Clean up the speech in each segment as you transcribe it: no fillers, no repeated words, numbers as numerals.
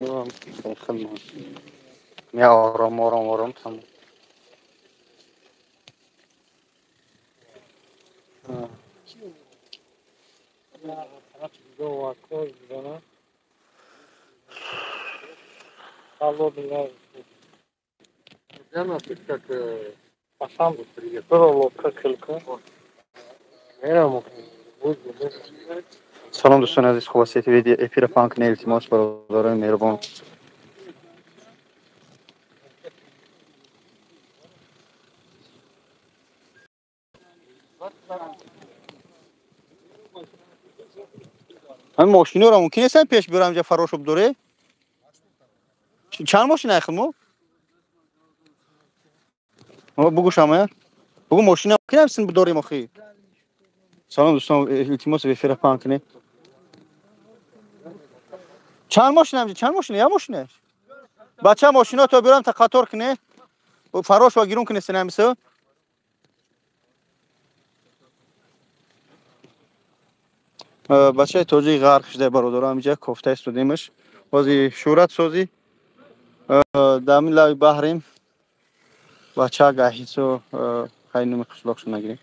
خدمة يا آرام آرام آرام تمام. سلام دوستان عزیز، خوب هستید؟ ویدیو اپیر پانک نه التماس برادران مهربان. همین ماشینا رو ممکنه سن پیش برم جا فراش بداره. چند ماشین اخمو؟ ما بگو شما بگو ماشینا ممکنه سن بداره مخی. سلام دوستان، التماس به اپیر پانک نه. چند ماشین هم چند ماشین یا ماشینه؟ بچه ماشینا تو برم تا قطار کنه و فراش و گیرون کنه سن همیشه. بچه توجی غرق شده برادران اینجا کوفته است دیمش. بازی شورت سازی دامن لای بحریم. بچه گاهیسو خیلی نمیخوشلخش نگیریم.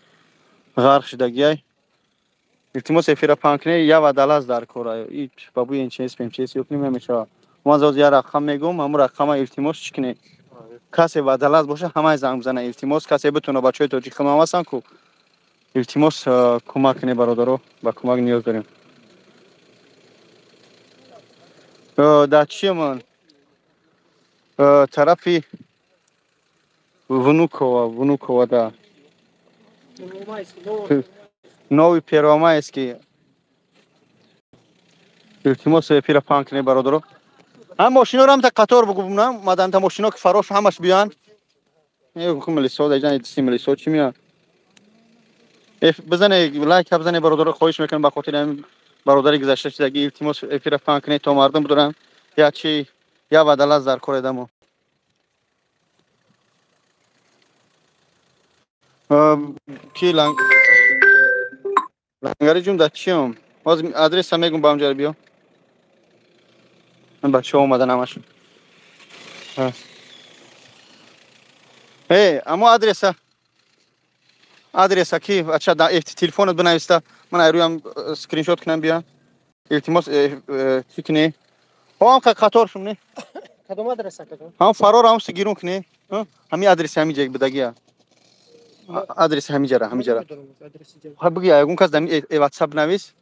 غرق شدگیه. التماس افیر پانک نه یا ودلاز در کورای. این بابوی این چیز پیم چیزی اکنیم همیشه. ما زود یه رقم میگم، امور رقم التماس چکنه. کسی ودلاز باشه همه زنگ بزنه التماس کسی بتونه بچه توجی خمام واسن کو. التماس کمک کنه برادرو با کمک نیاز داریم. دچی من طرفی ونوکوا دا نوی پیروامایسکی التماس افیر پانک نه برادرو. هم ماشینا رو هم تا قطار بگم مادام تا ماشینا که فراش همش بیان. میگم ملیسا دیگه سی ملیسا چی میاد؟ بزنه لایک بزنه برادر خواهش میکنم با خاطر این برادری گذشته شدگی التماس افیر پانک نه تا مردم بدارن یا چی یا بدل در کار دمو. کی لنگری جون دچیم باز آدرس هم میگم با اونجا بیا. من بچه اومدن همش. اما آدرس کی بچه دا تلفنت بنویسته من ایرویم اسکرین شات کنم بیا. التماس چی کنی؟ هم قطار شم نه کدوم آدرس کدوم؟ هم فرار هم سگیرون کنی. همین آدرس همین جای بدگیه. آدرس همین جرا همین جرا. ها بگی اون کس دمی واتساپ نویس.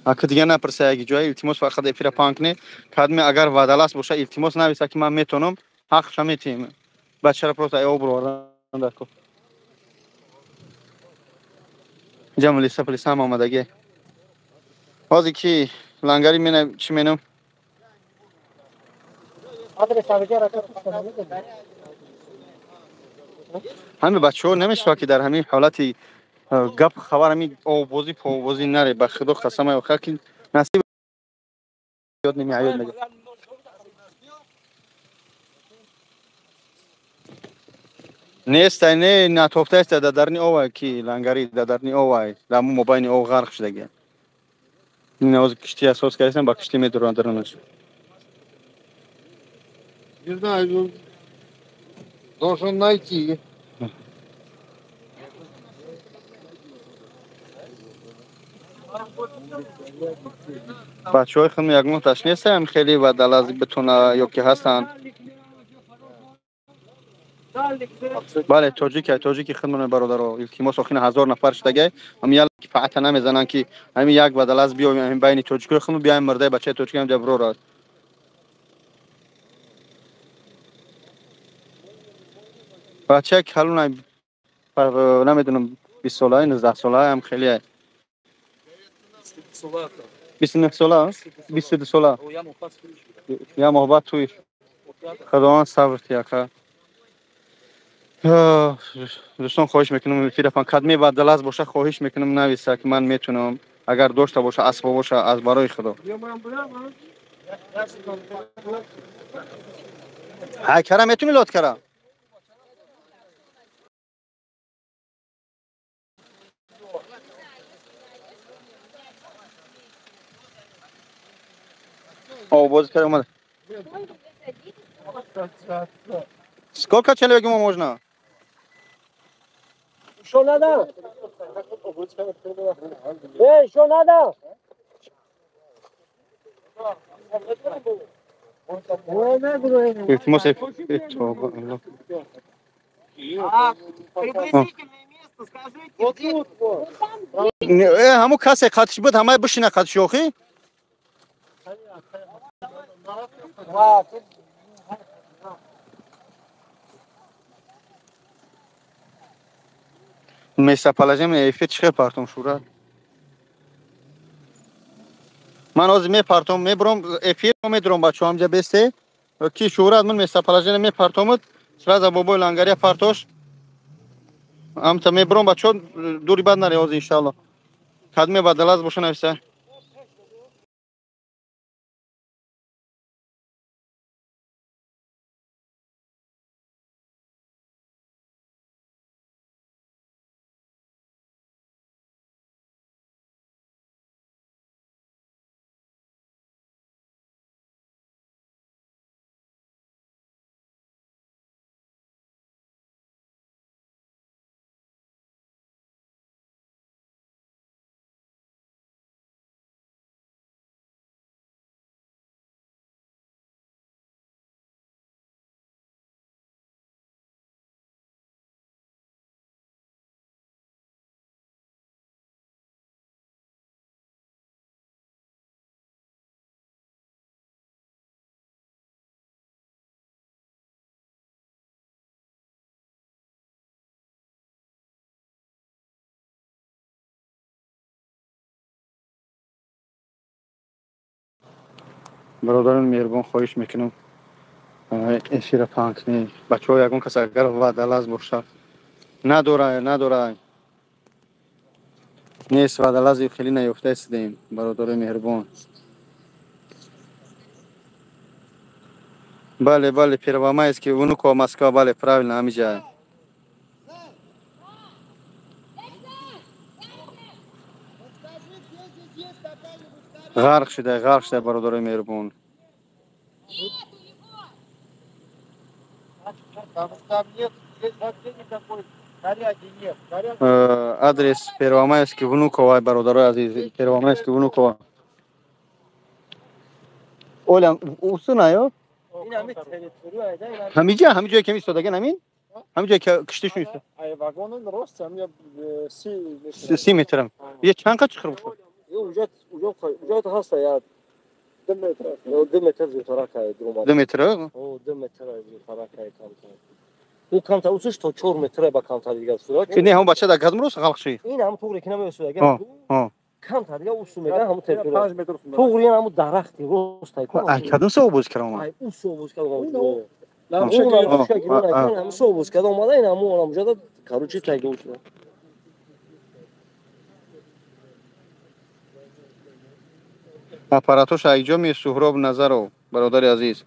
اگه دیگه نپرسه اگه جای التماس فقط افیر پانک نه کدوم اگر وادلاس باشه التماس نویسه که من میتونم حق شمیتیم. بچه را پروت ایو برو دارکو. جام لیسا پلیس هم آمدگی. بازی کی لنگری منه چی منم؟ آدرس همین جرا همین بچه‌ها نمیشه که در همین حالتی گپ خبر همین آوازی پاوازی نره به خدا قسم او خاکی نصیب یاد نمیاد میگه نیست نه ناتوفته است درنی اوه کی لنگری درنی اوه لامو موبایل او غرق شده این از کشتی اساس کردن با کشتی میدرون درونش не знаю должен найти بچه‌های خودم یک متش نیستم خیلی و دلازی بتونه یکی هستن. بله تاجیکی خدمت برادر التماس آخرین 1000 نفر شدگی هم یال که فقط نمیزنن که همین یک بدل از بیایم همین بین تاجیکی خدمت بیایم مرده بچه تاجیکی هم جبرو را بچه کلون نمیدونم 20 ساله 19 ساله هم خیلی 29 ساله 22 ساله یا محبت توی خداوند صبر تیاکا. دوستان خواهش میکنم فیرفان کدمی بدل از باشه خواهش میکنم نویسه که من میتونم اگر داشته باشه اسباب باشه از برای خدا. ها کرا میتونی لطف کرا Обоз кардем. Сколько человек ему можно? Что надо? Что надо? İltimas et. Приблизительное место скажите. Вот тут вот. Hamı kase katış bud hamay bışına katış yok ki. Mesapalacağım efe çıkar partom şura. Man oz me partom me brom efe me drom ba şu amca beste. Ki şura admın mesapalacağım me partomut. Sraza bobo langariya partoş. Am ta me brom ba şu duri bad nare oz inşallah. Kadme badalaz boşuna evse. برادران مهربان خواهش میکنم اشیر پانکنی بچه‌ها یگون کس اگر وعدلاز باشه نداره نیست وعدلازی خیلی نیفته استیم برادر مهربان بله первомай است که اونو کو مسکو بله правильно همینجا غرق شده برادر مهربان адрес первомайский внуково برادر عزیز первомайский внуково Оля усунаю همینجا که میستادگن همین همینجا که کشتیش نیست ای واگونun راست هم یا 30 مترم یه چند قد çıkır bu وجود هست یا 2 متر 2 متر زیرتر که دروم 2 metre او 2 متر زیرتر که او کانتا اوسش تا 4 متر با کانتا دیگه سوراک نه هم بچه دا قدم روز خلق شي این هم توری کنه میسوه ها کانتا دیگه اوسو میگه هم تپیره 5 متر توری هم درختی روست تایکو کدوم سو بوز کرام ای اوسو بوز کرام لامشه گیرونه کن هم سو بوز کرام اومده این هم اونم جدا کاروچی تایگو شد аппаратош айҷоми суҳроб назаров бародари азиз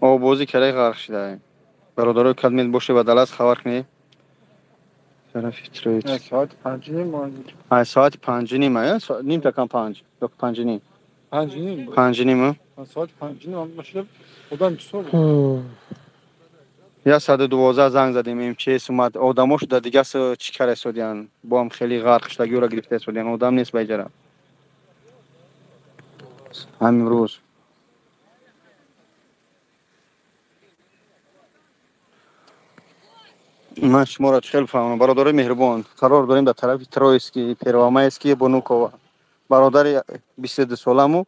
обози караи ғарқ шуда бародарои кадмел боше ба далас хабар кунед соати 5:30 ним такам 5 5:30 5:30 ساعت 5 ماشین خودم بسواد 112 занг задем мчс омад одамош да дигас чӣ кара истодиян бо ҳам хеле ғарқ шудагиёро гирифта истодиян одам нест байҷара ҳамин рӯз ман шуморо хеле фаҳмам бародари меҳрубон қарор дорем дар тарафи троиски первомайски бонукова бародари 22 соламу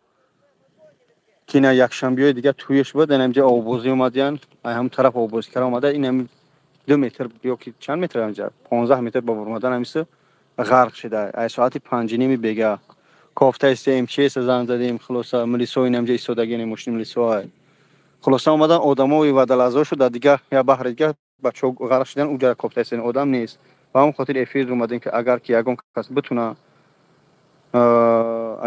ки на якшанбеҳои дига туеш буд инамҷа обозӣ омадиян ҳам тараф обозикара омада инам 2 метр ёки чанд метр амҷа 15 метр ба омадан ҳамиса ғарқ шуда ай соати 5:30 бега кофта истем мчс занг задем хулоса милисо инамҷа истодагини мошини милисо хулоса омадан одамои вадалазо шуда дига я баҳри дига бачаҳо ғарқ шудан уҷа кофта истем одам нест ба ҳамин хотир эфир омадем ки агар ки ягон кас битуна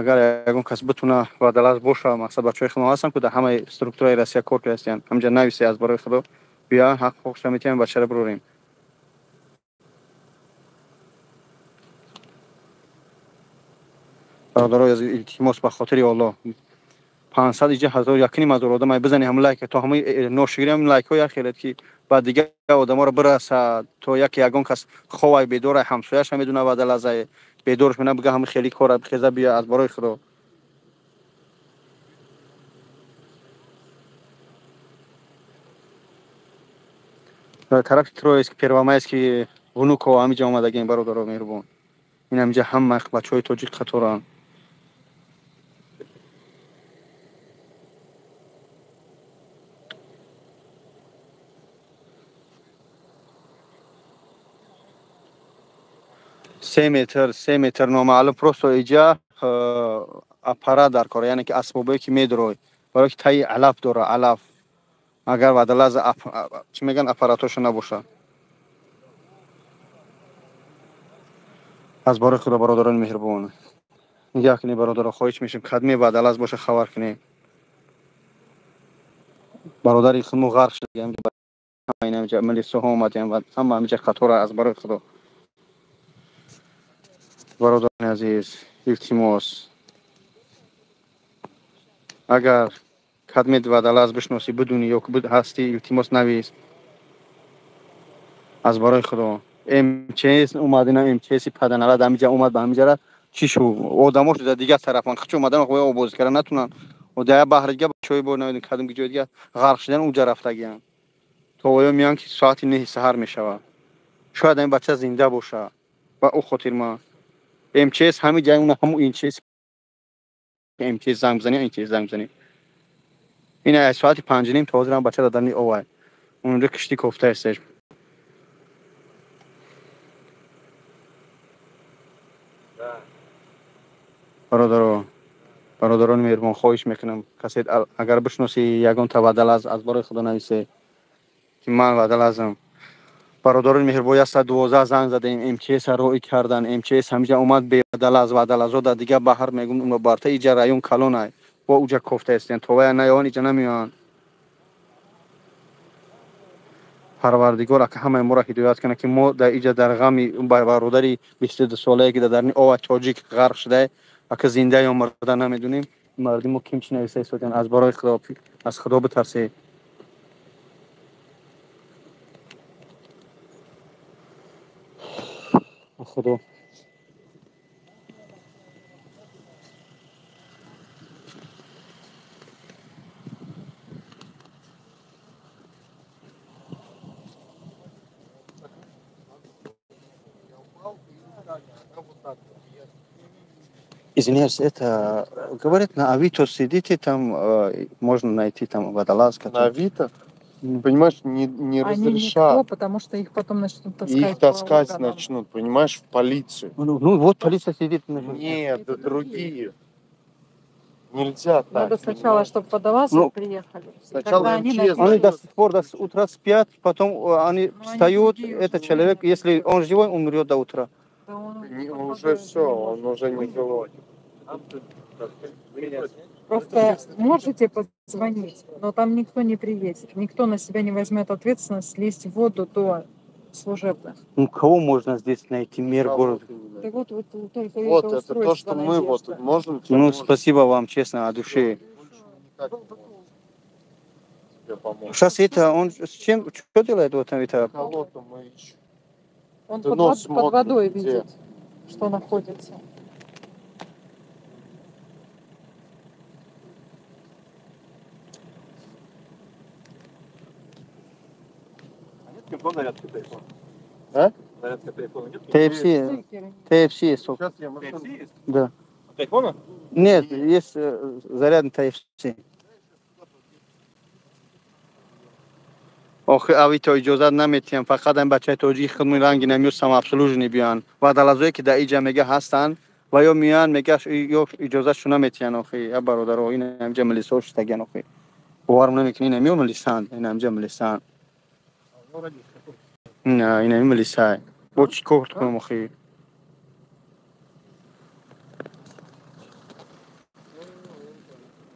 агар ягон кас битуна вадалаз боша мақсад бачаҳои худо ҳастанд ки дар ҳамаи структураи россия кор кардастанд ҳамҷа нависе аз барои худо бия ҳақ хохша метавем бачаро бирорем برادرها از التماس به خاطر الله 500 1000 یکنیم از آدم بزنی هم لایک تا همه نوشگیری هم لایک های خیلی که بعد دیگه آدما رو برسه تو یگان کس خوای بدور همسایه‌اش هم میدونه بعد لحظه بدورش میونه بگه هم خیلی کار بخیزه بیا از برای خدا طرف ترویسک پیروامه است که ونوکو همینجا آمدگین برادرها مهربان این همینجا هم بچهای تاجیک قطارن سه متر نامعلوم پروستو ایجا اپارات در کار یعنی که اسبابی که میدروی برای که تای علف داره علف اگر بعد از چی میگن اپاراتش نباشه از بار خدا برادران مهربان میگه که برادر خواهش میشیم خدمه بعد از باشه خبر کنیم برادری خمو غرق شد هم اینجا ملی سهامت هم هم همینجا خطر از بار خدا برادر عزیز التماس اگر خدمت بعد از بشناسی بدونی یا که هستی التماس نویس از برای خدا چیز اومدن چیزی پدنالا دمیجا اومد به همینجا چی شو آدماش در دیگه طرفان خچ اومدن خو آبوز کردن نتونن و در بحرگه چوی بو نمیدون کدوم کی جای دیگه غرق شدن اونجا رفتگیان تو میان که ساعت 9 سحر میشوه شاید این بچه زنده باشه و او خاطر ما چیز همین جای اون همون این چیز چیز زنگ بزنی این چیز زنگ بزنی این ساعت 5 نیم تازه هم بچه دادن اوه اون رو کشتی کوفته استش برادران مهربان خواهش میکنم کسی اگر بشناسی یگان تبدل از برای خدا نویسه که من بدل ازم برادران مهربان 112 زنگ زدیم امچیس رو کردن امچیس همینجا اومد به بدل از در دیگه بحر میگم اون بارته ایجا رایون کلونای با اوجا کوفته استن تو نه یان ایجا نمیان پروردگار که همه ما را هدایت کنه که ما در ایجا در غم اون برادری 22 ساله که در او تاجیک غرق شده که زنده یا مرده نمیدونیم مردم ما کیم چی نویسه سودن از برای خدا از خدا بترسه خدا Извиняюсь, это говорит на Авито сидите там, можно найти там водолаз. На Авито? Понимаешь, не Они разрешат. никто, потому что их потом начнут таскать. Их таскать начнут, понимаешь, в полицию. Ну вот полиция сидит. Нет, это другие. Нельзя так. Надо сначала, чтобы водолазы приехали. Сначала Тогда они МЧС. Они до сих пор до утра спят, потом они встают, этот человек, если он живой, умрет до утра. Да он Уже все, он уже не живой. Просто можете позвонить, но там никто не приедет. Никто на себя не возьмет ответственность лезть в воду до служебных. Ну кого можно здесь найти мир города? Да вот только Вот это это то, что мы вот можем. Ну спасибо вам, честно, от души. Сейчас это, он с чем, что делает вот это? Кого-то мы ищем. Он Да под, нос под смотрит, водой где? видит, что находится. А? TFC, TFC есть. Сейчас я машину. Да. Айфона? Нет, есть зарядный TFC. آخه اویتا اجازه نمیتیم فقط این بچه توجیه خودمون رنگی نمیوستم ابسولوژنی بیان و دلازوی که در اینجا میگه هستن و یا میان میگه یا اجازه شو نمیتین آخه یا برادر این اینجا ملیساش تگن آخه باورم نمیکنی نمیو ملیسان این اینجا ملیسان نه این ملیسای با چی کار کنم آخه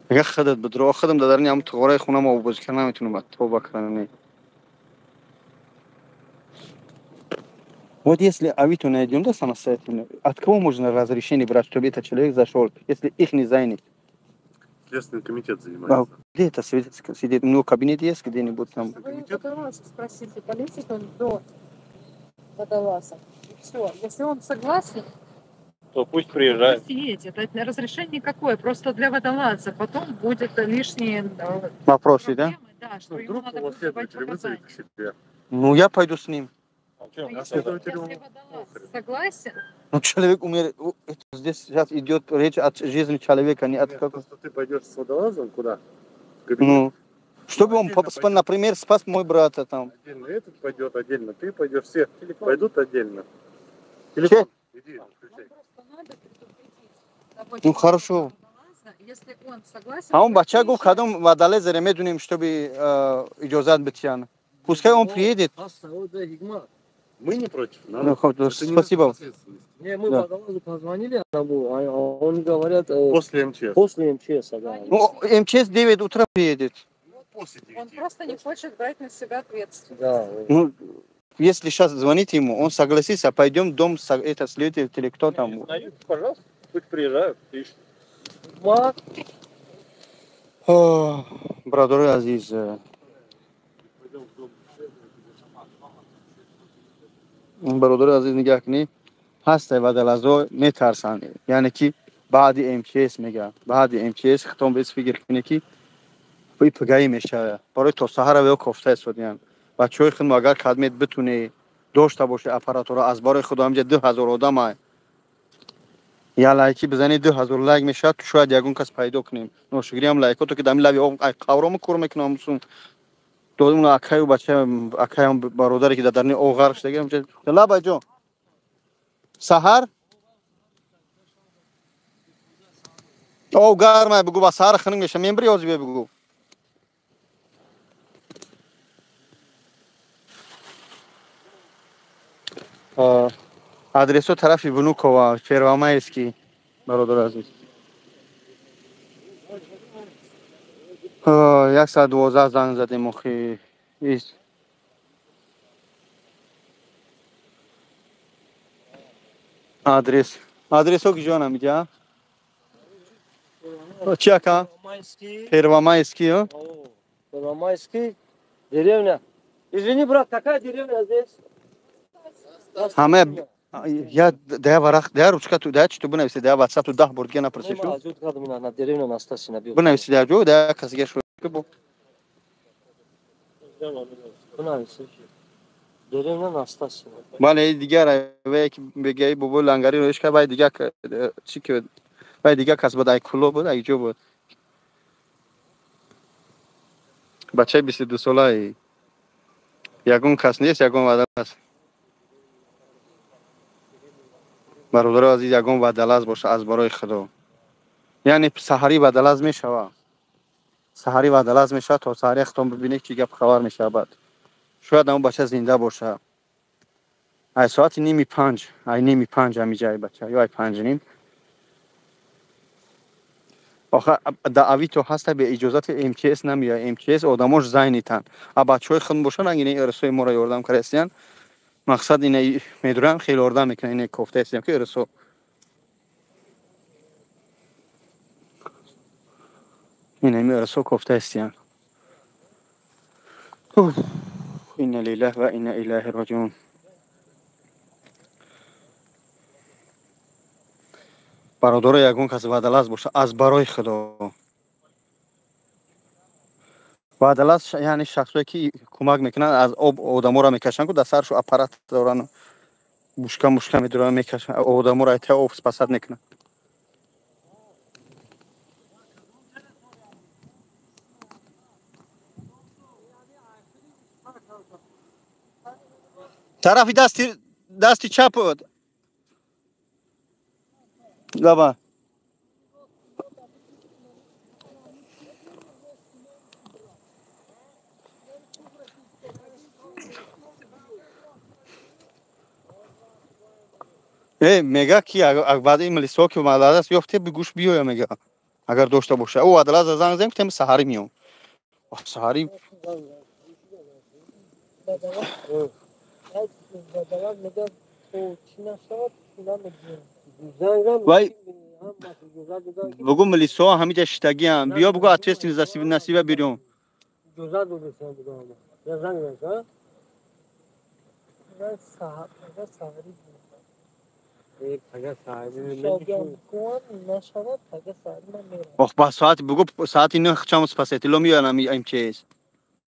میگه خودت بدرو خودم دادرنی هم تغاره خونم آب بازی کنم نمیتونم توبه کنم Вот если Авито найдем, да, самостоятельно, от кого можно разрешение брать, чтобы этот человек зашел, если их не занят? Следственный комитет занимается. Где это сидит? Ну, кабинет есть где-нибудь там? Вы водолаза спросите, полетит он до водолаза. И все. Если он согласен, То пусть приезжает. пусть едет. Это разрешение какое? Просто для водолаза. Потом будет лишние Вопросы, да? проблемы, да, что ему Вдруг надо его будет давать следователь вызовет показания. к себе. Ну, я пойду с ним. Но Я если следователю водолаз согласен, Ну, человек умер. Здесь сейчас идет речь от жизни человека, не от Нет, как. просто ты пойдешь с водолазом куда? В кабинет. Ну, чтобы он, Отдельно пойдет. например, спас мой брата там. Отдельно этот пойдет, отдельно ты пойдешь, все пойдут отдельно. Телефон. Иди, включай. просто надо предупредить того Ну, хорошо. водолаза, если он согласен. А он пусть бача гуф приезжает. хадам водолаза ремедуним, чтобы иджозат бытиян. Пускай он приедет. Мы не против. Ну, Это не спасибо. наша ответственность. Не, мы Да. водолазу позвонили одному, а они говорят, После МЧС. после МЧС, да. Ну, МЧС 9 утра приедет. После Он 9. просто не хочет брать на себя ответственность. Да. Ну, если сейчас звонить ему, он согласится, пойдем в дом, это следователь или кто там. Пожалуйста, пусть приезжают. Мак, Брадоры Азиз. برادر عزیز نگاه کنی هست و دلازو میترسن یعنی که بعد MTS میگه بعد MTS ختم بهش فکر کنی که پای پگایی میشه برای تا سحر و کوفته است یعنی بچه‌های خود اگر خدمت بتونه داشته باشه اپاراتور از برای خدا همجا 2000 آدم یا لایکی بزنی 2000 لایک میشه تو شاید یگون کس پیدا کنیم نوشگیری هم لایکاتو که دمی لبی قورم کور میکنم مسون دادم اکای بچه اکای برادری که درنی اوغارش دیگه همجا لبا جو سحر او گرمه بگو با سحر خنگ میشه میمبری اوزی بگو آدرسو طرفی ونوکوا فروامایسکی برادر عزیز 112 زنگ زدیم مخی ایست آدرسو کی جانم میگه چی اکا Майский. فروامایسکی ها Первомайский. Деревня. Извини, брат, какая деревня здесь? همه یا ده ورق ده روچکا تو ده چی تو بنویسی ده واتساپ تو 10 برگه نپرسی شو Зовут Кадмина, на деревню на Стасина бил. بنویسی ده جو ده کسی شو بو Деревня на Стасина. ولی دیگر و که بگی بابا لنگری روش که باید دیگه چی که باید دیگه کس بود ای کلو بود ای جو بود بچه 22 ساله یگون کس نیست یگون وادل است برادر عزیز یگون وادل است باشه از برای خدا یعنی سحری وادل است میشه سحری وادل است میشه تا سحری ختم ببینی که گپ خبر میشه بعد شاید اون بچه زنده باشه ای ساعت نیمی 5 ای نیمی 5 همی جای بچه یا ای 5 نیم آخه در اویتو هسته به اجازت MTS نمیاد MTS آدماش زینیتن ا بچهای خود باشن اگه ارسوی ما را یاردم کردن مقصد اینه میدونم خیلی آردم میکنه اینه کوفته هستیم که ارسو اینه می ارسو کوفته هستیم این لیله و این الیه راجعون برادر یگون کس وادلاز باشه از برای خدا وادلاز یعنی شخصی که کمک میکنن از آب آدمو را میکشن که در سرشو اپارات دارن مشکم میدارن میکشن آدمو را تا آب سپاسد میکنن طرفی دستی چپ بود لبا میگه که اگر بعد این ملیسا که مالاد است یافته به گوش بیو میگه اگر داشته باشه او عدالت از زنگ زنگ تیم سحری میام سحری وای بگو ملیسا همینجا شتگی هم بیا بگو اتویست نصیبه بیرون آخ با ساعت بگو ساعتی نه چند سپاسیتی لو میارم این چیز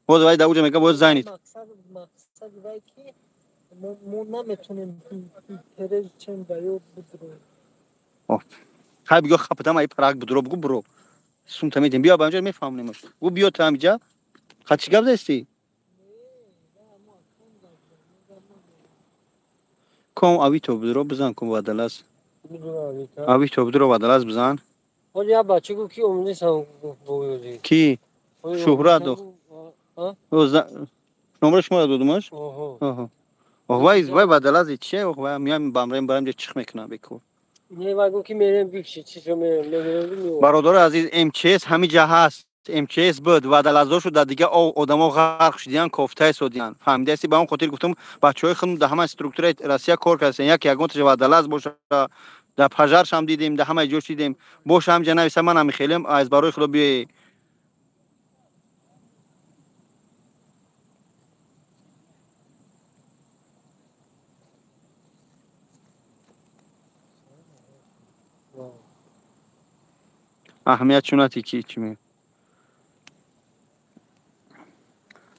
بود وای داوجه میگه بود زنید مقصد وای که ما نمیتونیم پرز چند بیو بدرو آخ خب بگو خپتم ای پراگ بدرو بگو برو سون تمیدیم بیا بنجا میفهمیم بگو بیا تا اینجا خاطی گاب دستی کم اوی تو بدرو بزن کم وادلاس اوی تو بدرو وادلاس بزن ولی یا بچه کو کی اومده سام بویودی کی شهرت دو نمرش ما دادمش آها وای وادلاس چه وای میام بامریم برام چخ میکنم بکو نه واگو کی میرم بیش چی میرم برادر عزیز امچس همین جا هست امچس بود و دلازوشو در دیگه آدما غرق شدیان کوفته سودیان فهمیده استی با اون خاطر گفتم بچهای خودم در همه استراکچر روسیه کار کردن یک یگانت و دلاز باشه در پژارش هم دیدیم در همه جوش دیدیم باشه هم جناب من هم خیلیم از برای خدا بی اهمیت چوناتی کی چی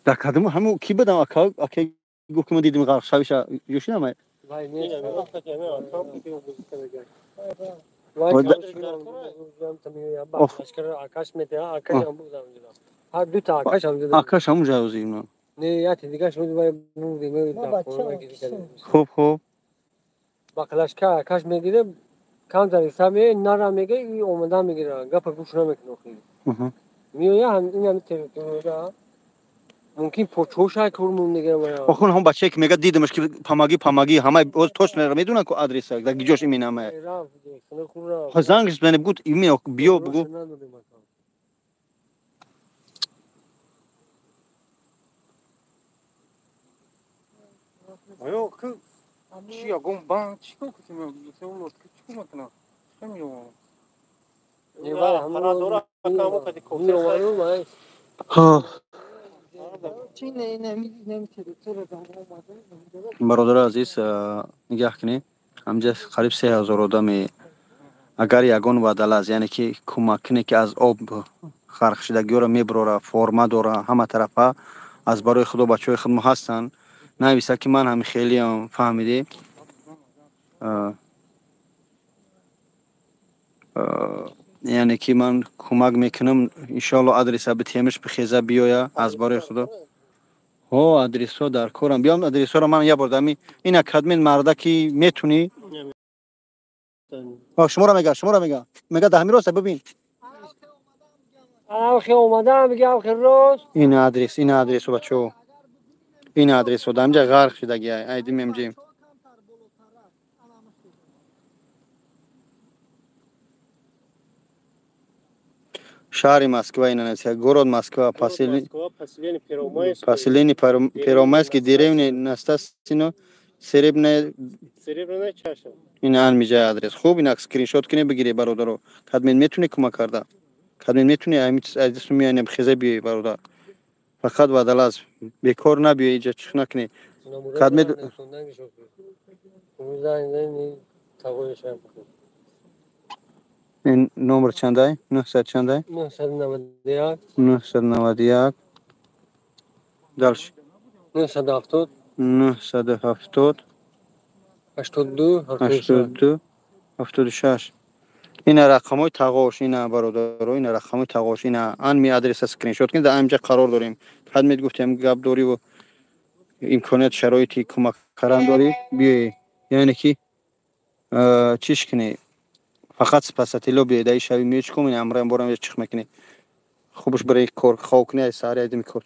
در کدوم همو کی بدم اکی گفتم دیدیم غرق شویش جوش نمای وای نه آکاش میته آکاش هم بودم ها دو تا آکاش هم دیدم آکاش هم جاوزیم نه یا دیگه شما باید بودیم خوب با کلاشکا آکاش میگیره کام داری سامی نارا میگه این اومدن میگیره گپ گوش نمیکنه خیلی میویا هم این هم تریتورا ممکن پوچوش های کورمون میگه آخون هم بچه که میگه دیدمش که پاماگی همه از توش نمیدونن که آدرس در گیجوش می نامه زنگش بنه بود ایمیل بیو بگو 아유 그 지야 공방 치고 그러면 세월로 치고 맞나 아니요 하나 돌아 까먹고 어디 거기서 ها برادر عزیز نگاه کنی همجا قریب 3000 آدم اگر یگان وادل از یعنی که کمک کنه که از آب خرق شدگی را میبره فرما داره همه طرفه از برای خدا بچه های خودم هستن نویسه که من هم خیلی هم فهمیده یعنی که من کمک میکنم انشالله آدرس بتیمش بخیزه بیایا از برای خدا ها آدرس ها در کارم بیام آدرس ها رو من یه بار دمی این اکادمی مرده که میتونی شما را میگه ده میراست ببین آخه اومدم میگه آخه روز این آدرس بچو این آدرس دم جا غرق شدگی ایدی میمجیم شهر مسکو این است گورод مسکو پاسیلینی پیرومایس که دیریم نستاسینو سریبنه چشم این آن میجای آدرس خوب این اسکرین شات کنی بگیری برادرو کدوم میتونی کمک کرده کدوم میتونی امیت از میانه بخیزه بی برادر فقط وادل از بیکار نبیه اینجا چخ نکنی کدوم این نمبر چنده 900 چنده 991 دالش 970 970 82 76 این رقم های تقاش این برادر این رقم های تقاش این آن می آدرس اسکرین شات کنید در اینجا قرار داریم حد می گفتیم گپ داری و امکانات شرایطی کمک کردن داری بیای یعنی که چیش کنی فقط سپاستی بیای دای شوی میچ کنی امر برام چخ میکنی خوبش برای کار خاک نه ساری ادم کار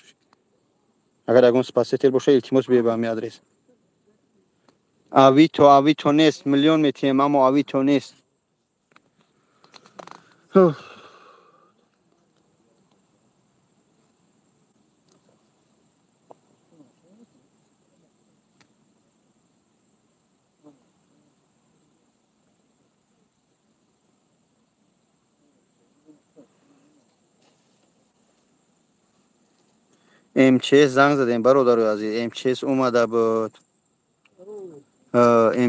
اگر اگون سپاستی باشه التماس بیای به می آدرس اوی تو نیست میلیون میتیم اما اوی تو نیست МЧС زنگ زدیم برادر عزیز. МЧС اومده بود.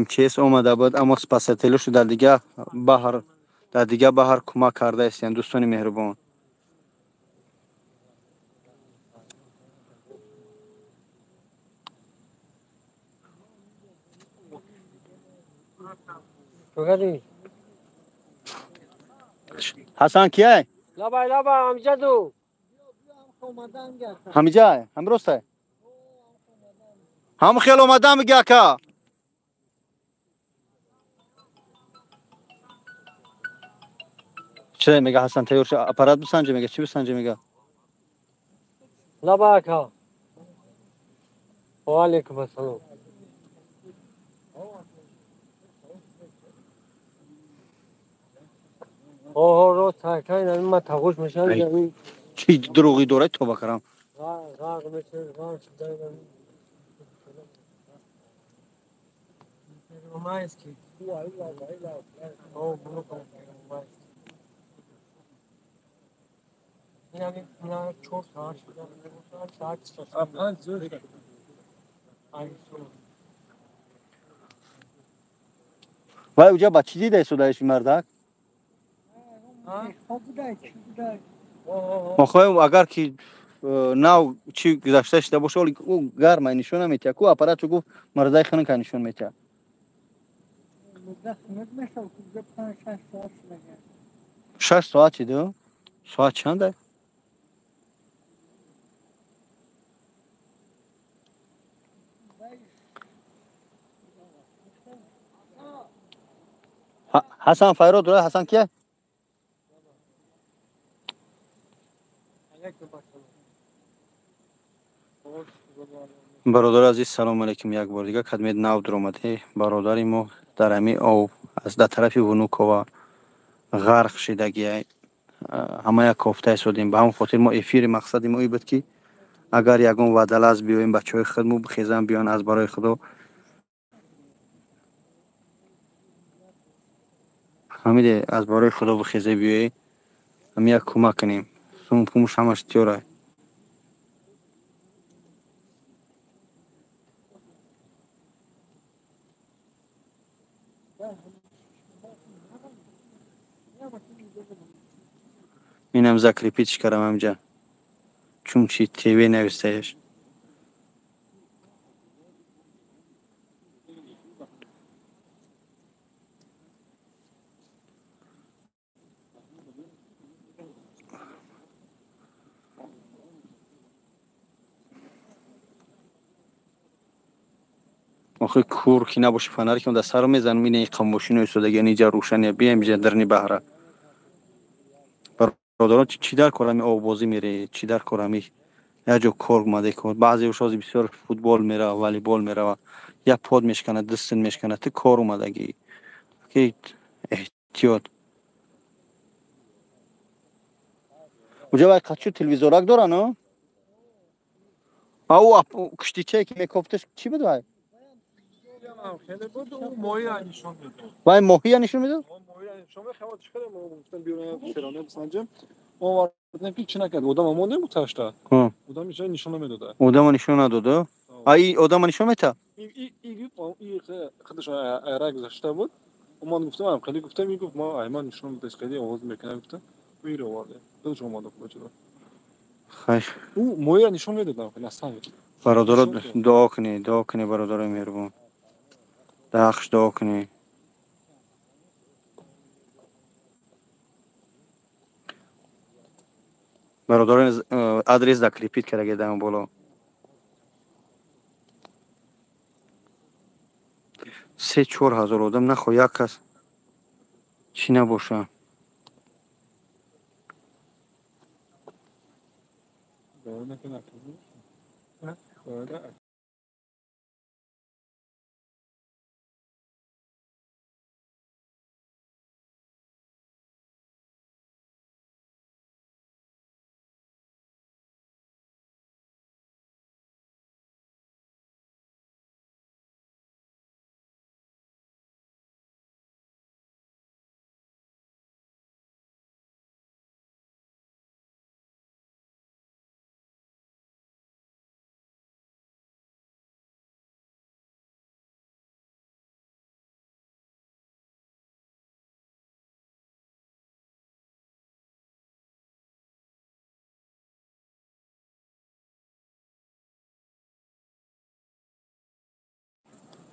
МЧС اومده بود اما спасателишу در دیگه بحر کمک کرده است دوستان مهربان. بگردی حسن کیه؟ لابا امجدو همینجا هم راسته هم خیلی اومدم میگه که چه میگه حسن تیور شو اپرات بسنجه میگه چی بسنجه میگه لابا کا وعلیکم السلام اوه رو تاکای نمی ما تاگوش میشن زمین چی دروغی داره تو بکرم غار میشه غار شده رومایسکی او برو اینا 4 ساعت شده 4 ساعت شده زور وای اونجا با چی دیده سودایش مردک ما خواهیم اگر که ناو چی گذشته شده باشه او گرمه نشون میده کو اپرات چو گفت مردای خنک نشون میده 6 ساعت چی دو ساعت چنده حسن فیرود داره حسن کیه برادر عزیز سلام علیکم یک بار دیگه خدمت ناو در اومده برادری ما در امی او از در طرف ونوکوا غرق شدگی همه یک کوفته شدیم به همون خاطر ما افیر مقصد ما ای بود که اگر یگان وعده از بیایم بچهای خودمو بخیزن بیان از برای خدا حمید از برای خدا بخیزه بیایی هم یک کمک کنیم سوم پومش همش تیوره اینم ذکری پیچ کردم همجا چون چی تیوی نوستهش آخه کور که نباشه فنر که اون در سر میزن مینه این خاموشی نویسودگی اینجا روشنیه بیایم اینجا درنی بهره برادران چی در کارمی آوازی میره چی در کارمی یا جو کار اومده کار بعضی وشازی بسیار فوتبال میره والیبال میره یا پاد میشکنه دستن میشکنه تو کار اومدگی که احتیاط اونجا باید قچو تلویزورک داره نه او کشتی چه که میکفتش چی بود وای خیلی بود اون ماهی نشون میده وای ماهی نشون میده ماهی نشون میده خواهد چیکار ما گفتم بیرون شرانه بسنجم ما وارد پیچ نکرد بودم اما نمیتاشتا بودم میشه نشون نمیداد آدم نشون نداده ای آدم نشون میده این خودش عراق گذاشته بود و من گفتم خیلی گفتم میگفت ما ایمان نشون میده خیلی آواز میکنه گفتم میره وارد دو شما دو کجا خیر او ماهی نشون میدادم خیلی اصلا برادر دعا کنی برادر مهربان داخش دعا کنی برادر آدرس دا کلیپیت کرده دام بالا 3-4 هزار آدم نخوا یک کس چی نباشه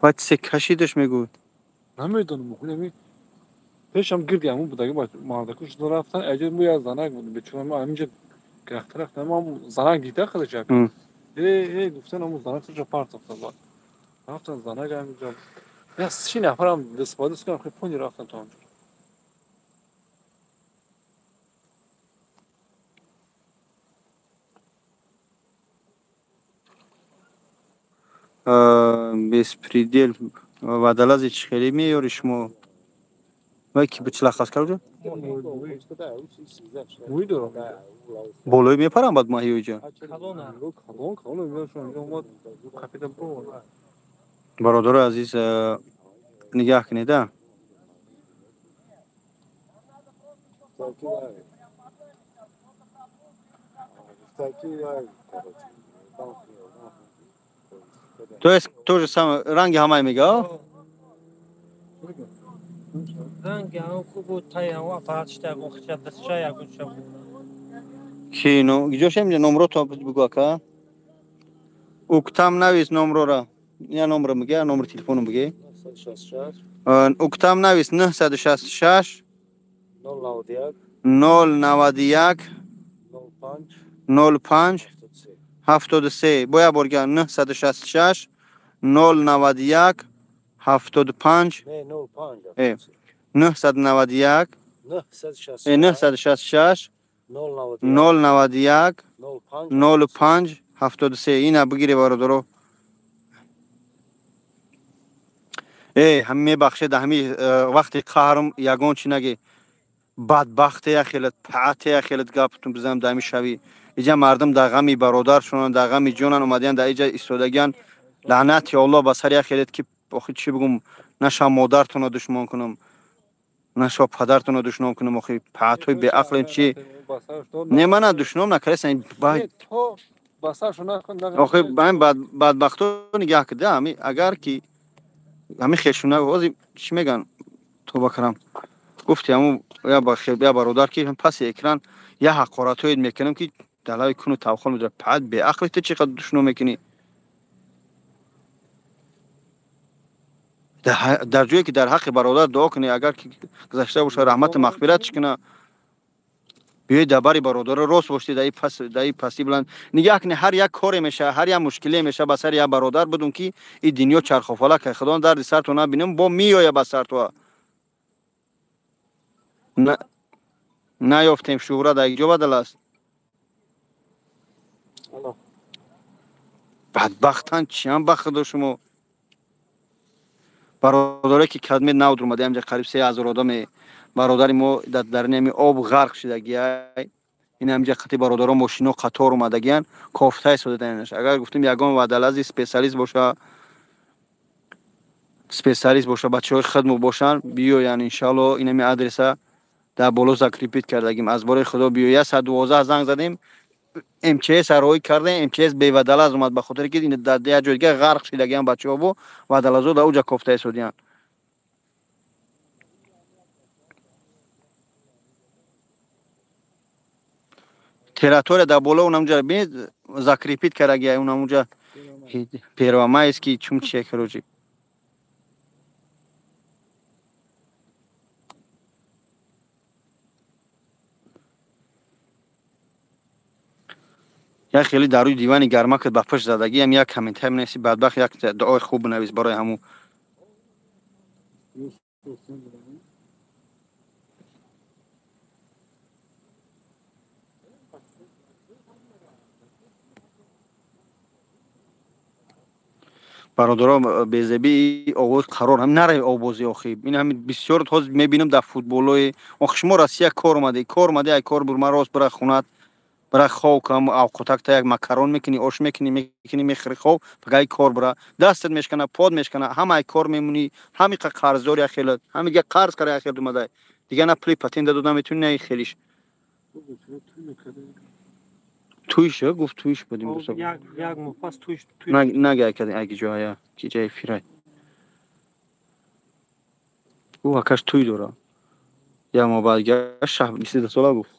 بعد سه کشیدش میگو نمیدونم خودم پیشم گردیم اون بودم باید مردکوش دو رفتن اجازه موی از زنگ بود بچه‌ها ما همینجا گرفته رفتن ما زنگ دیده خودش ام. ای گفتن همون زنگ سوچه پارت افتاد بود رفتن زنگ همینجا یا 3 نفرم دست با دست کردن خیلی پونی رفتن تا اونجا беспредел водолазы чихели меёри шумо вай ки бучлахас карда میدونم болои мепарам бад маҳиёҷа کالون میاشون اینجا اومد کپیتان برو бародари азиз нигаҳ кунеда то есть тоже самое ранги ҳамаи мега رنگ هم خوب و تای هم аппарат штаг و خشب دست چای اگه شب ки ҷош ҳамҷа номро то бигӯ ака уктам навис номрора я номро мига номри телефону биге уктам навис 966 091 05 73 боя борга 966 091 75 991 966 091 05 73 ина бигире бародаро ҳами мебахшед ҳами вақти қаҳрм ягон чӣ наги бадбахтея хелат паъатея хелат гапатун бизанам да ҳами шави иҷа мардум да ғами бародаршонан да ғами ҷонан омадиян да иҷа истодагиян лаънати алло ба сари хелат ки охи чӣ бигум наша модартона душмон кунам наша падартона душмон кунам охи паъатҳои беақлем чӣ не мана душмон накаресан охи ҳами бадбахто нигаҳ кида ҳами агар ки ҳами хешуна ҳози чӣ меган тоба карам гуфти ҳамун я бародар ки паси экран я ҳақоратҳои мекунам ки далаи куну тавхол медорад паъат беақли ту чӣ қадр душмон мекунӣ дар ҷое ки дар ҳаққи бародар дуо кунӣ агар ки гузашта боша раҳмату мағфиратш куна биёи дар бари бародаро рост бошед дар ин пастӣ биланд нигаҳ кунӣ ҳар як коре меша ҳар як мушкиле меша ба сари як бародар будун ки ин дунё чархофалак худо дарди сарту набинам бо меоя ба сартуа наёфтем шӯҳрат дар як ҷо бадал аст бадбахтан чиам ба худо шумо бародаре ки кадмед навд омада ҳамҷа қариб 3000 одаме бародари мо дар нами об ғарқ шудагиай ин ҳамҷа қати бародаро мошино қатор омадагиян кофта истодаданаш агар гуфтем ягон водолази специалист боша бачаҳои хидмо бошанд биёян иншалло инами адреса дар боло закрепит кардагим аз бораи худо биёя 112 занг задем МЧС роҳӣ кардем МЧС беводолаз омад ба хотире ки дар як ҷои дигар ғарқ шудагиян бачаҳо бо водолазо дар оҷа кофта истодиян тератория дар боло унамҷа бинед закрепит кардагия унамҷа первомайст ки чум чекроҷи як хеле дар рӯи дивани гармакат ба пушт задагиам як комментар менависи бадбахт як дуои хуб бинавис барои ҳамун бародаро безебии овоз қарор ҳам нарави овози охи ин ҳами бисёр ҳозир мебинам дар футболои охи шумо россия кор омадӣ ай кор бурма рост бира хунат бира хов кам авқотакта як макарон мекунӣ ош мекунӣ мехӯри хов фақат кор бира дастат мешкана под мешкана ҳамаи кор мемунӣ ҳамиқа қарздори яхелат ҳамига қарз кара яхел думадай дигар на пули патента дода метунӣ на хелиш туиш гуфт туиш будем як мопас туиш нагай кардем аги ҷоя ки ҷаи фирай ӯ акаш туй дора я мобадга шаҳр 23 сола гуфт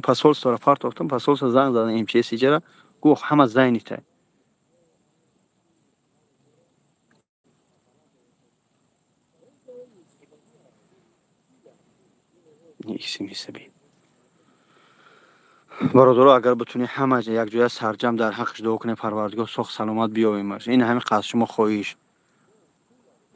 посольство рапорт офтам посольство занг задан МЧС иҷара гуфт ҳама зайнитай سی میسبی برادر اگر بتونی همه یک جای سرجم در حقش دعا کنی پروردگار سخت سلامت بیاویمش این همین قصد شما خواهیش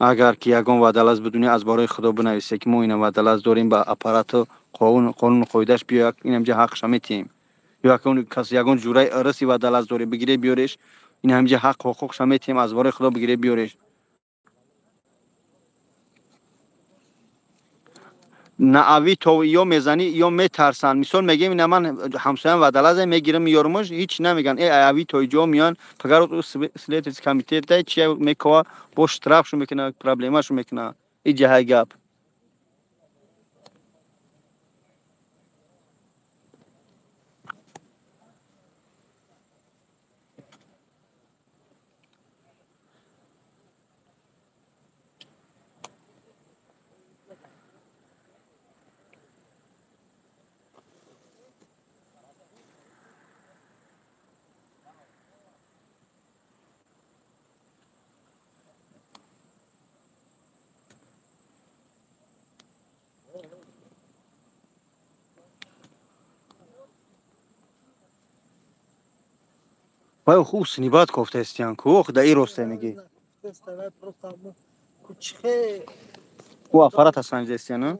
اگر که یگان وعدلاز بدونی از برای خدا بنویسه که ما این وعدلاز داریم با اپارات و قانون قاعدهش بیا این همجا حقش میتیم یا که اون کسی یگان جوره ارسی وعدلاز داره بگیره بیارش این همجا حق و حقوقش میتیم از برای خدا بگیره بیارش نه اوی تو یا میزنی یا میترسن مثال میگم این من همسایم وعدلاز میگیرم میارمش هیچ نمیگن ای اوی تو جو میان فقط او سلیت کمیته تا چی میکوا باش طرفشو میکنه پرابلماشو میکنه این جای گپ وای خوب سنیبات گفته استیان کوخ در این راسته میگی او افراد هستن استیان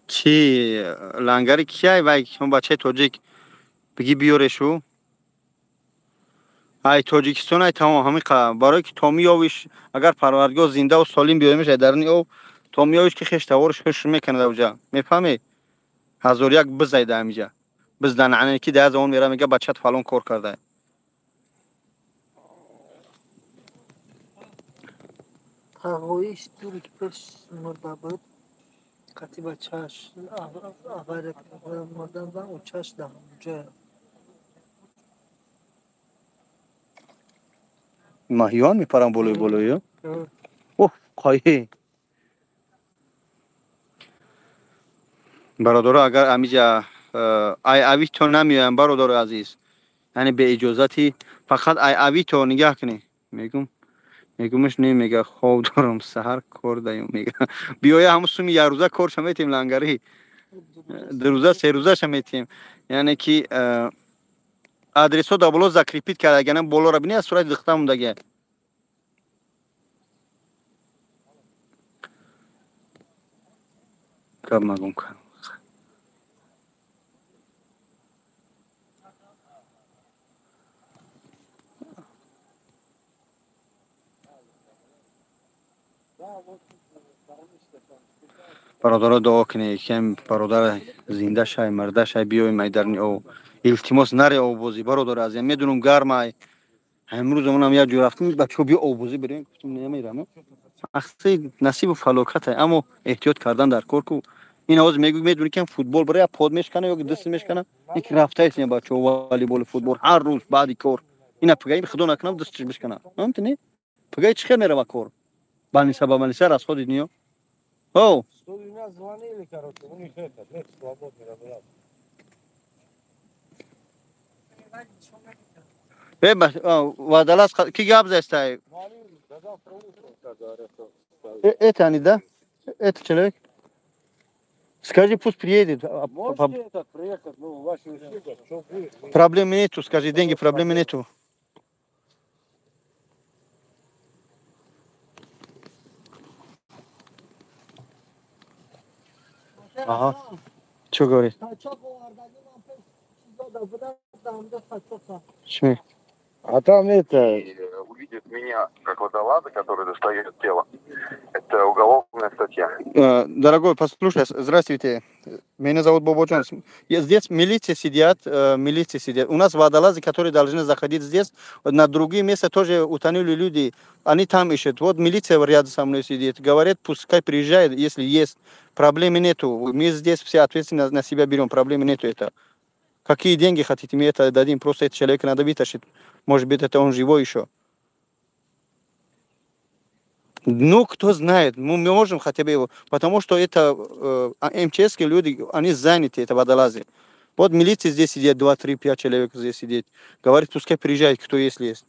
چی لنگری کیای وای هم بچه تاجیک بگی بیارشو ای تاجیکستان ای تمام همین برای که تامیاویش اگر پروردگار زنده و سالم بیاریمش درنی او تامیاویش که خشتوارش خش میکنه اوجا میفهمی هزار یک بزایده همینجا بزدن عنی که ده اون میره میگه بچت فلان کار کرده تقویش دوری که پس مرده بود قطعی بچهش آورد مردن و چش ده اونجا ماهیان میپرن بلوی اوه قایه برادر اگر امیجا ای اوی تو نمیایم برادر عزیز یعنی به اجازتی فقط ای اوی تو نگاه کنی میگمش نمیگه خواب دارم سحر کار دایم میگه بیای همون سومی یه روزه کار شمیتیم لنگری دو روزه سه روزه شمیتیم یعنی که آدرسو دا بلو زکریپیت کرده اگه نم بولو را بینی از صورت دختم موندگه کب مگم کنم برادر دعا کنی که برادر زنده شای مرده شای بیای میدرنی او التماس نره او بازی برادر از میدونم گرمه امروز اونم یه جور رفتیم بچه‌ها بیا آبوزی بریم گفتم نمیرم اخی نصیب و فلاکت اما احتیاط کردن در کار کو این آواز میدونی که فوتبال برای پاد میشکنه یا دست میشکنه یک رفته است این بچه‌ها والیبال فوتبال هر روز بعد کار اینا پگای خدا نکنه دستش میشکنه فهمتنی پگای چه خیر میره کار بانی سبب من سر از خود دنیا او بس وادلاس کی گاب زسته это они да это человек скажи пусть приедет проблем нету скажи деньги проблемы нету ага что говорит что А там это увидит меня как водолаза, который достает тело. Это уголовная статья. Дорогой, послушай, здравствуйте. Меня зовут Бободжон. Здесь милиция сидят. У нас водолазы, которые должны заходить здесь. На другие места тоже утонули люди. Они там ищут. Вот милиция рядом со мной сидит. Говорят, пускай приезжает, если есть. Проблемы нету. Мы здесь все ответственность на себя берем. Проблемы нету это. Какие деньги хотите, мы это дадим. Просто этот человек надо вытащить. Может быть, это он живой еще. Ну, кто знает, мы можем хотя бы его, потому что это МЧСские люди, они заняты, это водолазы. Вот милиция здесь сидит, 2, 3, 5 человек здесь сидит. Говорит, пускай приезжает, кто если есть.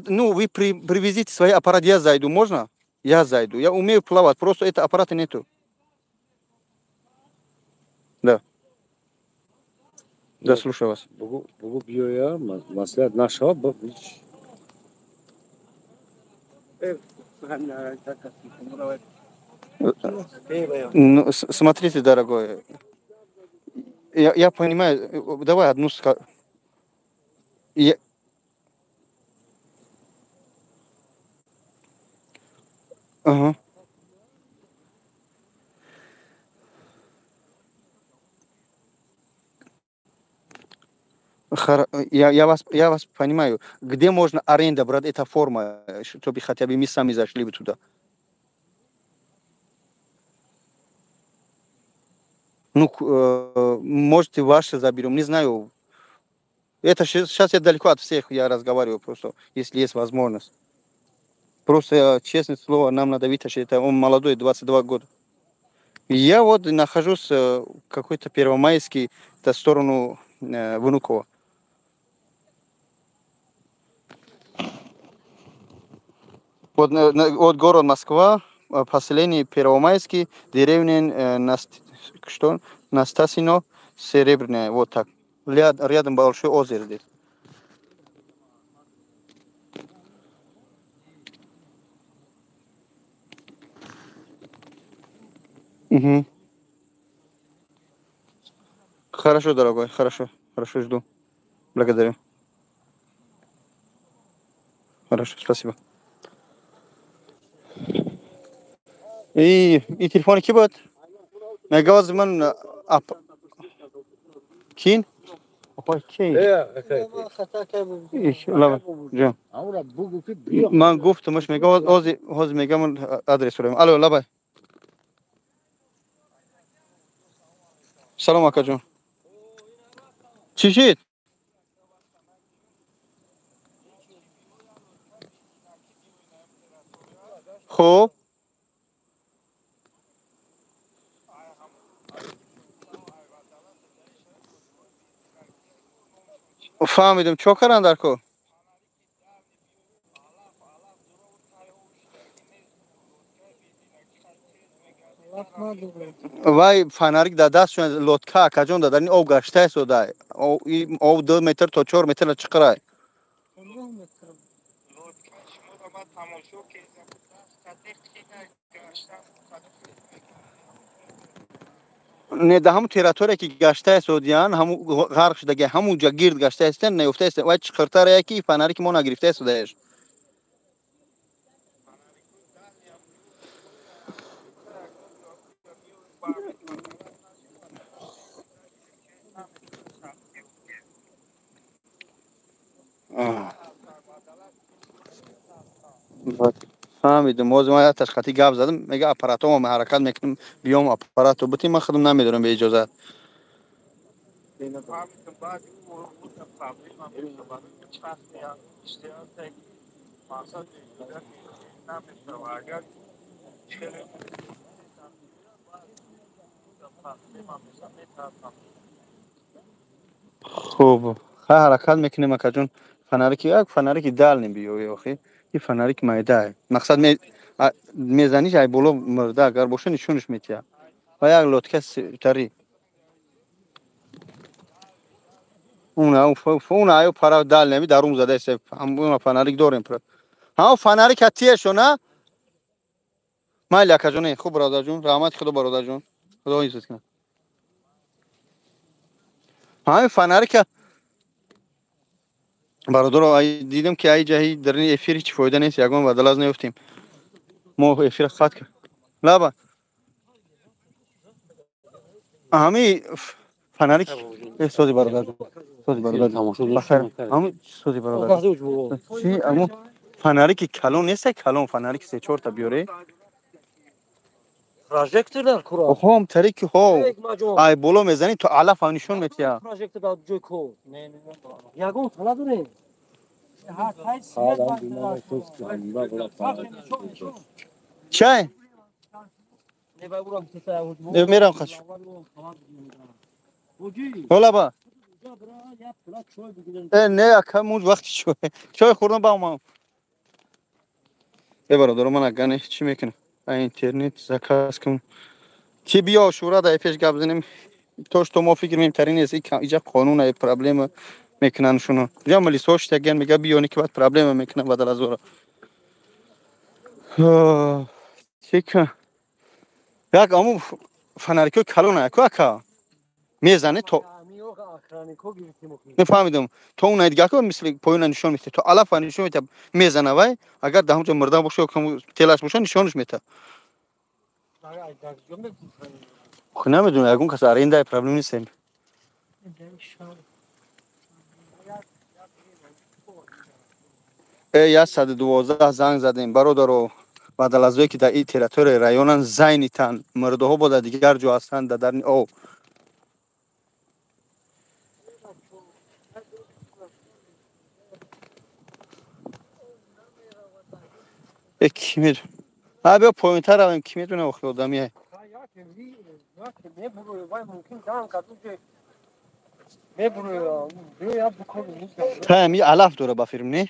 Ну, вы привезите свой аппарат, я зайду, можно? Я зайду. Я умею плавать, просто это аппарата нету. Да. Да, слушаю вас. Бugün biyoya mesela naşa bak hiç. Ну, смотрите, дорогой, я понимаю, давай одну скажу. Ага. Я вас понимаю. Где можно аренда брать, эта форма, чтобы хотя бы мы сами зашли бы туда? Ну, можете ваши заберем, не знаю. Это сейчас я далеко от всех, я разговариваю просто, если есть возможность. Просто, честное слово, нам надо вытащить. Это он молодой, 22 года. Я вот нахожусь в какой-то Первомайский, в сторону Внуково. Вот город Москва, поселение Первомайский, деревня Настасино, Серебряная, вот так. Рядом большое озеро здесь. Угу. Хорошо, дорогой, хорошо, жду. Благодарю. Хорошо, спасибо. И телефон kim bu? Mega zaman kim? Apa kim? Lava. Can. Man گفتم مش میگه از میگم آدرس رو. الو لبا. سلام آقا جان. چی شد؟ خب فهمیدم چوکران در کو وای فناریک در دستشون لطکا کجون دادن او گشته سوده او 2 متر تا 4 متر چقدر نه ده همون تیراتوری که گشته سودیان همون غرق شده همون جا گیرد گشته هستن نیفته است وای چقدر یکی فناریک ما نگرفته سودهش فهمیدم موضوع ما تشخیصی گپ زدم میگه اپراتوم حرکت میکنم بیام اپراتو بتی من خودم نمیدونم به اجازه خوب حرکت میکنیم اکا جون فناریک یک فناریک دال نمیو یوخی این فناریک مایده مقصد میزنیش ای بولو مرده اگر باشه نشونش میتیا و یک لطکه تری اون ایو پرا دال نمی در اون زده است هم فناریک داریم پر ها فناریک اتیه شو نه مال اکا جون خوب برادر جون رحمت خدا برادر جون خدا عزت کنه ها فناریک برادر دیدم که ای جایی در این افیر هیچ فایده نیست یگان بدل از نیفتیم ما افیر خط کرد لابا همی فناریک سوزی برادر بخیر هم سوزی برادر چی امو فناریک کلون نیست کلون فناریک 3-4 تا بیاره Projektörler kurar. هم تریک ها ای بولو میزنی تو علف نشون میتیا Projektör da joy ko. Ne. Yagon tala dure. Adam bilmem söz planında bırak. Çay. Meram kaç. Ola ba. Ne yakamuz vakti çoy. Çoy kurdum bakmam. برادر من اگه چی میکنه اینترنت زکاس کن کی بیا شورا دا پیش گابزنیم توش تو ما فکر میم ترین است که اینجا قانون ای پرابلم میکنن شونو جاملی سوش تگن میگه بیونی که بعد پرابلم میکنه بدل از اون چیک یک امو فناریکو کلونه کوکا میزنه تو نفهمیدم تو اون دیگه که مثل پایین نشون میده تو الاف نشون میده میزنه وای اگر ده همون مردم باشه که تلاش باشه نشونش میده خب نمیدونم اگه اون کس آرنده پرابلم نیست یا 112 زنگ زدیم برادر بعد از اینکه در این تریتوری رایونن زینیتن مرده ها بود دیگر جو هستند در او کی میدونه بیا پایین تر رویم کی میدونه وقتی آدمیه تا می علف داره با فیلم نه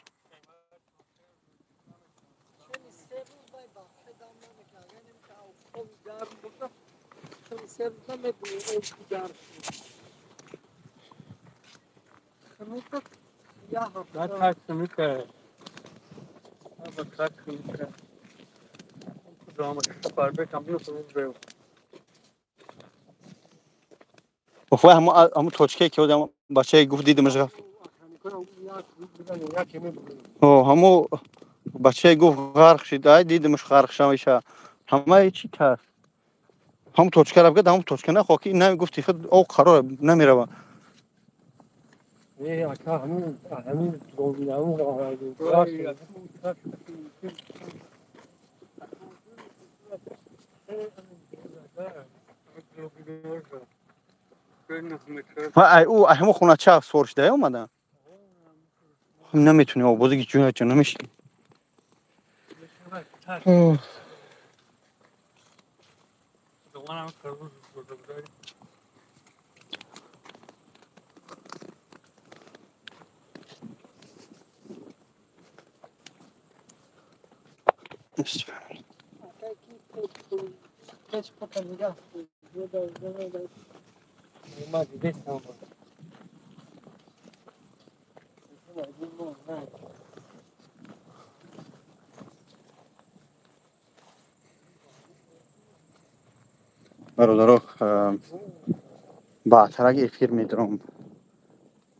و همون توچکه که آدم بچه گفت دیدمش همون بچه گفت غرق شد دیدمش غرق شمیشه همه چی کرد هم توچکه رفت گفت هم توچکه نه خاکی نمی گفتی خود او قرار نمیره همین او همون خونه چه سورش ده اومدن نمیتونی آبازی که جون چه نمیشه برادرها بعدتر اگه افیر میدارم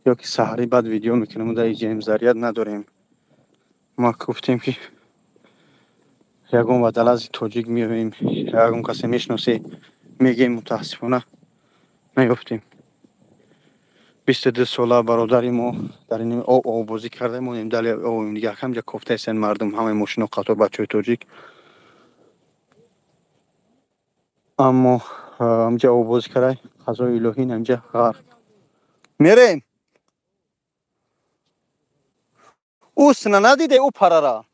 یا که سحری بعد ویدیو میکنم در اینجا امزاریت نداریم ما گفتیم که یکم بدل از توجیک میویم یکم کسی میشناسی میگیم متاسفانه نیفتیم 22 ساله برادری ما در این او بازی کرده ما این دلیل او دیگه همجا کوفته سن مردم همه ماشینا قطار بچه توجیک اما همجا او بازی کرده غذای الهی همجا غرق میریم او سنا ندیده او پرارا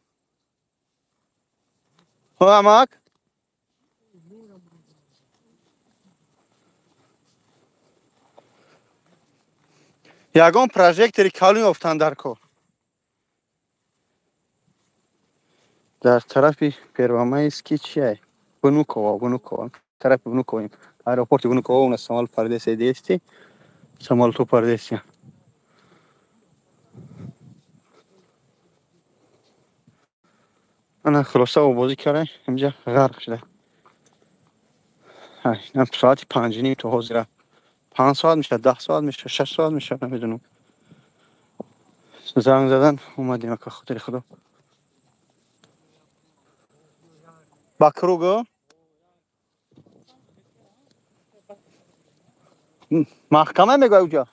امک یگان پروژکتری کالون افتان در کو در طرف پیروامه اسکی چیه بنوکوا طرف بنوکوا аэропорт бунукова у нас самолет пардеси дести самолету пардеси انا خلاصه بازی کردم اینجا غرق شده نه ساعتی 5:30 تو حاضر 5 ساعت میشه 10 ساعت میشه 6 ساعت میشه نمیدونم زنگ زدن اومدیم که خاطر خدا بکروگو محکمه میگه اونجا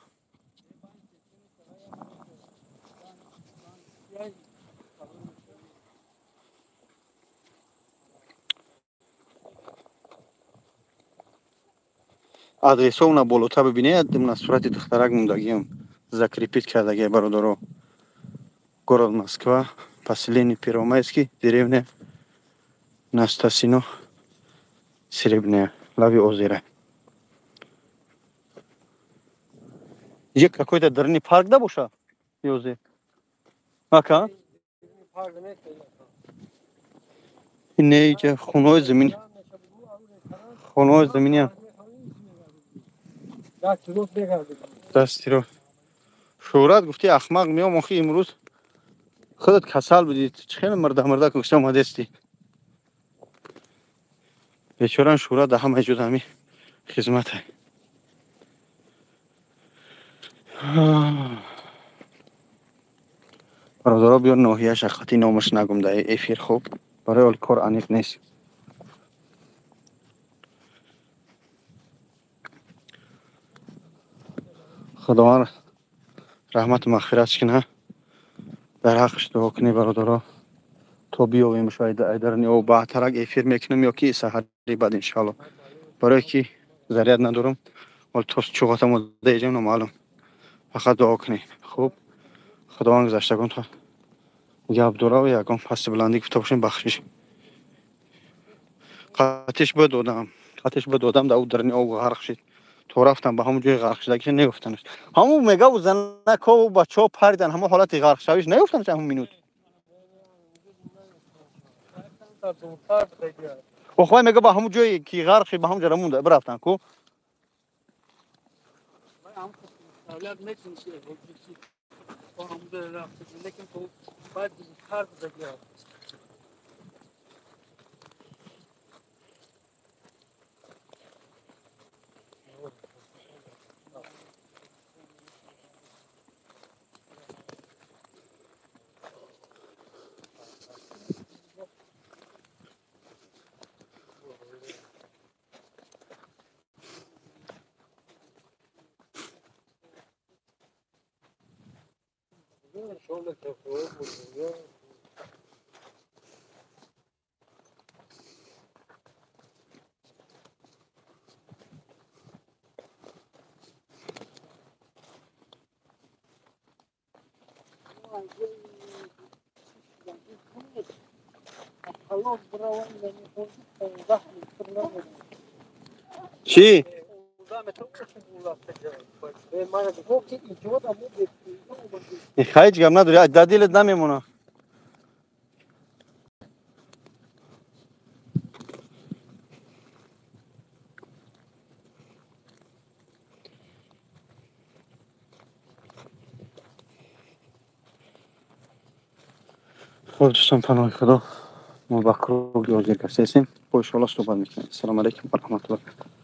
آدرس اون بالاتر ببینید من صورت دخترک موندگیم زکریپیت کردگی برادرو город Москва, поселение Первомайский, деревня Настасино, Серебряная, лави озера. Есть какой-то дальний парк, да, Буша? Йозе. Ака? Не, иди, хуной земин. Хуной земин. Дастиро. Шурат гуфти ахмақ миём охи имрӯз худат касал будӣ чхел марда кушта омадасти. Бечоран Шурат да ҳамаи ҷуд ҳами хизматай. Бародаро биёр ноҳия шахати номаш нагум дар эфир хуб. Барои оли кор аниқ нест. Худованд раҳмату мағфират кина. Дар ҳаққаш дуо кунед бародаро. То биёвем шояд айдарни о баъдтарак эфир мекунам ё ки саҳари баъд иншоалло. Барое ки заряд надорам. Ҳол то чуғатам деҷам номаълум. Фақат дуо кунед. Хуб. Худованд гузаштагонро гап дора ва ягон пасти буландӣ гуфта бошем бахшиш. Қатиш додам дар дарни об ғарқ шид. То рафтам ба ҳамон ҷои ғарқ шудагиша негуфтанаш. Ҳамон мегаву занаков бачаҳо паридан ҳамон ҳолати ғарқ шавиш негуфтанаш ҳамон минут. охвай мега ба ҳамон ҷои ки ғарқ шид ба ҳамон ҷо рамонда бирафтан ку. Чӣ? Хайч гап надори, дар дилат намемона. خب دوستان پناه خدا ما با کروگ یازده کسی هستیم با انشاءالله صحبت میکنیم. السلام علیکم و رحمت الله.